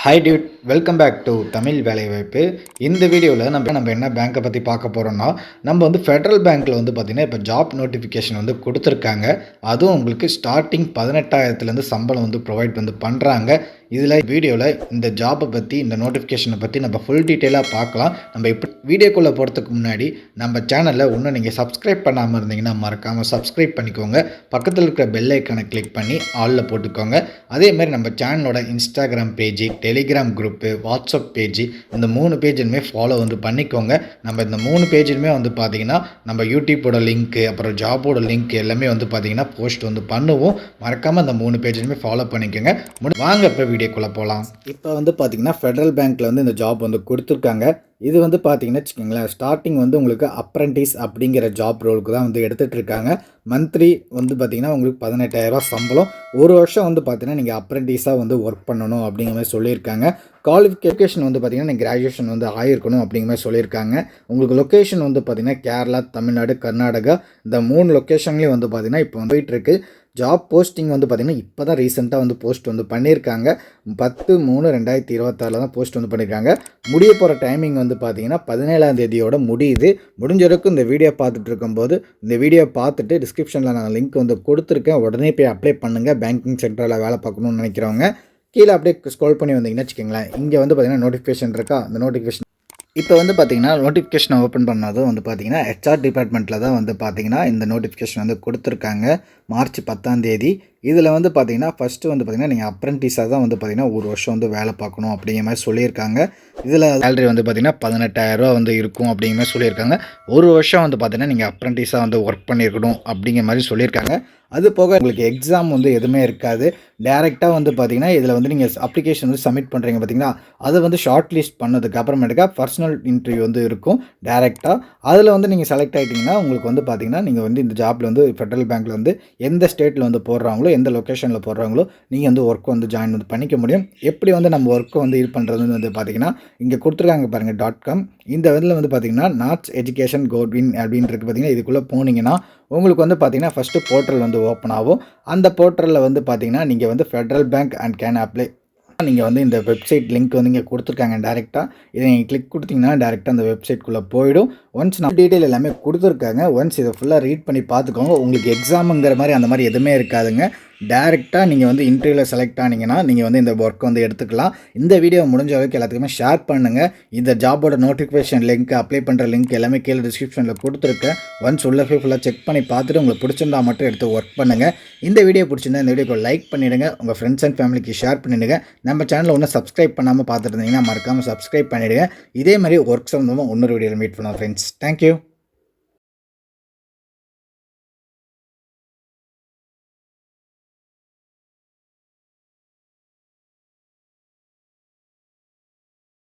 Hi dude, welcome back to Tamil வேலைவாய்ப்பு. இந்த வீடியோவில் நம்ம என்ன பேங்க்கை பற்றி பார்க்க போகிறோம்னா, நம்ம வந்து ஃபெடரல் பேங்க்கில் வந்து பார்த்திங்கன்னா இப்போ ஜாப் நோட்டிஃபிகேஷன் வந்து கொடுத்துருக்காங்க. அதுவும் உங்களுக்கு ஸ்டார்டிங் 18,000லேருந்து சம்பளம் வந்து ப்ரொவைட் வந்து பண்ணுறாங்க. இதில் வீடியோவில் இந்த ஜாப்பை பற்றி, இந்த நோட்டிஃபிகேஷனை பற்றி நம்ம ஃபுல் டீட்டெயிலாக பார்க்கலாம். நம்ம இப்போ வீடியோக்குள்ளே போகிறதுக்கு முன்னாடி நம்ம சேனலில் இன்னும் நீங்கள் சப்ஸ்கிரைப் பண்ணாமல் இருந்தீங்கன்னா மறக்காமல் சப்ஸ்கிரைப் பண்ணிக்கோங்க. பக்கத்தில் இருக்கிற பெல் ஐக்கானை கிளிக் பண்ணி ஆலில் போட்டுக்கோங்க. அதேமாதிரி நம்ம சேனலோட Instagram page, Telegram group, WhatsApp page, இந்த 3 பேஜுமே ஃபாலோ வந்து பண்ணிக்கோங்க. நம்ம இந்த 3 பேஜுமே வந்து பார்த்திங்கன்னா நம்ம யூடியூப்போட லிங்க்கு, அப்புறம் ஜாபோட லிங்க் எல்லாமே வந்து பார்த்திங்கன்னா போஸ்ட் வந்து பண்ணுவோம். மறக்காமல் இந்த 3 பேஜுமே ஃபாலோ பண்ணிக்கோங்க. வாங்க இப்போ வீடியோக்குள்ளே போகலாம். இப்போ வந்து பார்த்திங்கன்னா ஃபெடரல் பேங்க்கில் வந்து இந்த ஜாப் வந்து கொடுத்துருக்காங்க. இது வந்து பார்த்திங்கன்னா வச்சுக்கோங்களேன், ஸ்டார்டிங் வந்து உங்களுக்கு அப்ரெண்டிஸ் அப்படிங்கிற ஜாப் ரோலுக்கு தான் வந்து எடுத்துகிட்டு இருக்காங்க. மந்த்லி வந்து பார்த்திங்கன்னா உங்களுக்கு 18,000 சம்பளம். ஒரு வருஷம் வந்து பார்த்திங்கன்னா நீங்கள் அப்ரெண்டிஸாக வந்து ஒர்க் பண்ணணும் அப்படிங்கிற மாதிரி சொல்லியிருக்காங்க. குவாலிஃபிகேஷன் வந்து பார்த்திங்கன்னா நீங்கள் கிராஜுவேஷன் வந்து ஆகிருக்கணும் அப்படிங்கிற மாதிரி சொல்லியிருக்காங்க. உங்களுக்கு லொக்கேஷன் வந்து பார்த்திங்கன்னா கேரளா, தமிழ்நாடு, கர்நாடகா இந்த 3 லொக்கேஷன்லேயும் வந்து பார்த்திங்கன்னா இப்போ வந்து போயிட்டுருக்கு. ஜாப் போஸ்டிங் வந்து பார்த்திங்கன்னா இப்போ தான் ரீசெண்டாக வந்து போஸ்ட் வந்து பண்ணியிருக்காங்க. 10/3/2026 தான் போஸ்ட் வந்து பண்ணியிருக்காங்க. முடிய போகிற டைமிங் வந்து பார்த்திங்கன்னா 17ஆம் தேதியோட முடியுது. முடிஞ்ச அளவுக்கு இந்த வீடியோ பார்த்துட்டு இருக்கும்போது இந்த வீடியோ பார்த்துட்டு டிஸ்கிரிப்ஷனில் நான் லிங்க் வந்து கொடுத்துருக்கேன். உடனே போய் அப்ளை பண்ணுங்கள். பேங்கிங் செக்டரில் வேலை பார்க்கணுன்னு நினைக்கிறவங்க கீழே அப்படியே ஸ்க்ரோல் பண்ணி வந்தீங்கன்னா வச்சுக்கோங்களேன், இங்கே வந்து பார்த்திங்கன்னா நோட்டிஃபிகேஷன் இருக்கா, அந்த நோட்டிஃபிகேஷன் இப்போ வந்து பார்த்திங்கன்னா நோட்டிஃபிகேஷனை ஓப்பன் பண்ணதும் வந்து பார்த்திங்கன்னா ஹெச்ஆர் டிபார்ட்மெண்ட்டில் தான் வந்து பார்த்திங்கன்னா இந்த நோட்டிஃபிகேஷன் வந்து கொடுத்துருக்காங்க. மார்ச் 10ஆம் தேதி. இதில் வந்து பார்த்திங்கன்னா ஃபஸ்ட்டு வந்து பார்த்திங்கன்னா நீங்கள் அப்ரெண்டிஸாக தான் வந்து பார்த்திங்கன்னா ஒரு வருஷம் வந்து வேலை பார்க்கணும் அப்படிங்கிற மாதிரி சொல்லியிருக்காங்க. இதில் சேலரி வந்து பார்த்திங்கன்னா 18,000 வந்து இருக்கும் அப்படிங்கிற மாதிரி சொல்லியிருக்காங்க. ஒரு வருஷம் வந்து பார்த்திங்கன்னா நீங்கள் அப்ரெண்டிஸாக வந்து ஒர்க் பண்ணியிருக்கணும் அப்படிங்கிற மாதிரி சொல்லியிருக்காங்க. அது போக உங்களுக்கு எக்ஸாம் வந்து எதுவுமே இருக்காது. டேரெக்டாக வந்து பார்த்திங்கன்னா இதில் வந்து நீங்கள் அப்ளிகேஷன் வந்து சப்மிட் பண்ணுறீங்க பார்த்திங்கன்னா, அதை வந்து ஷார்ட் லிஸ்ட் பண்ணதுக்கு அப்புறமேட்டுக்கா பர்சனல் இன்டர்வியூ வந்து இருக்கும் டேரெக்டாக. அதில் வந்து நீங்கள் செலக்ட் ஆகிட்டிங்கன்னா உங்களுக்கு வந்து பார்த்திங்கன்னா நீங்கள் வந்து இந்த ஜாப்பில் வந்து ஃபெடரல் பேங்க்கில் வந்து எந்த ஸ்டேட்டில் வந்து போடுறாங்களோ, எந்த லொக்கேஷனில் போடுறாங்களோ நீங்கள் வந்து ஒர்க் வந்து ஜாயின் வந்து பண்ணிக்க முடியும். எப்படி வந்து நம்ம ஒர்க்கை வந்து இது பண்ணுறதுன்னு வந்து பார்த்திங்கன்னா இங்கே கொடுத்துருக்காங்க பாருங்கள் .com. இந்த இதில் வந்து பார்த்திங்கன்னா நார்த்ஸ் எஜுகேஷன் கோட்வின் அப்படின்றது பார்த்திங்கன்னா இதுக்குள்ளே போனீங்கன்னா உங்களுக்கு வந்து பார்த்திங்கன்னா ஃபஸ்ட்டு போர்ட்டல் வந்து ஓப்பன் ஆகும். அந்த போர்ட்டலில் வந்து பார்த்திங்கன்னா நீங்கள் வந்து federal bank and can apply நீங்கள் வந்து இந்த வெப்சைட் லிங்க் வந்து இங்கே கொடுத்துருக்காங்க டேரெக்டாக. இதை நீங்கள் கிளிக் கொடுத்தீங்கன்னா டேரெக்டாக அந்த வெப்சைட்குள்ளே போயிடும். ஒன்ஸ் நம்ம டீட்டெயில் எல்லாமே கொடுத்துருக்காங்க. ஒன்ஸ் இதை ஃபுல்லாக ரீட் பண்ணி பார்த்துக்கோங்க. உங்களுக்கு எக்ஸாமுங்கிற மாதிரி அந்த மாதிரி எதுவுமே இருக்காதுங்க. டேரெக்டாக நீங்கள் வந்து இன்டர்வியூவில் செலக்ட் ஆனீங்கன்னா நீங்கள் வந்து இந்த ஒர்க் வந்து எடுத்துக்கலாம். இந்த வீடியோ முடிஞ்ச அளவுக்கு எல்லாத்துக்குமே ஷேர் பண்ணுங்கள். இந்த ஜாபோட நோட்டிஃபிகேஷன் லிங்க், அப்ளை பண்ணுற லிங்க் எல்லாமே கீழே டிஸ்கிரிப்ஷனில் கொடுத்துருக்கேன். ஒன்ஸ் உள்ள போய் ஃபுல்லாக செக் பண்ணி பார்த்துட்டு உங்களுக்கு பிடிச்சிருந்தா மட்டும் எடுத்து ஒர்க் பண்ணுங்கள். இந்த வீடியோ பிடிச்சிருந்தா இந்த வீடியோக்கு லைக் பண்ணிவிடுங்க. உங்கள் ஃப்ரெண்ட்ஸ் அண்ட் ஃபேமிலிக்கு ஷேர் பண்ணிவிடுங்க. நம்ம சேனலில் ஒன்றும் சப்ஸ்கிரைப் பண்ணாமல் பார்த்துட்டு இருந்தீங்கன்னா மறக்காமல் சப்ஸ்கிரைப் பண்ணிவிடுங்க. இதே மாதிரி ஒர்க் சம்மந்தமாக இன்னொரு வீடியோவில் மீட் பண்ணுவோம் ஃப்ரெண்ட்ஸ். தேங்க்யூ.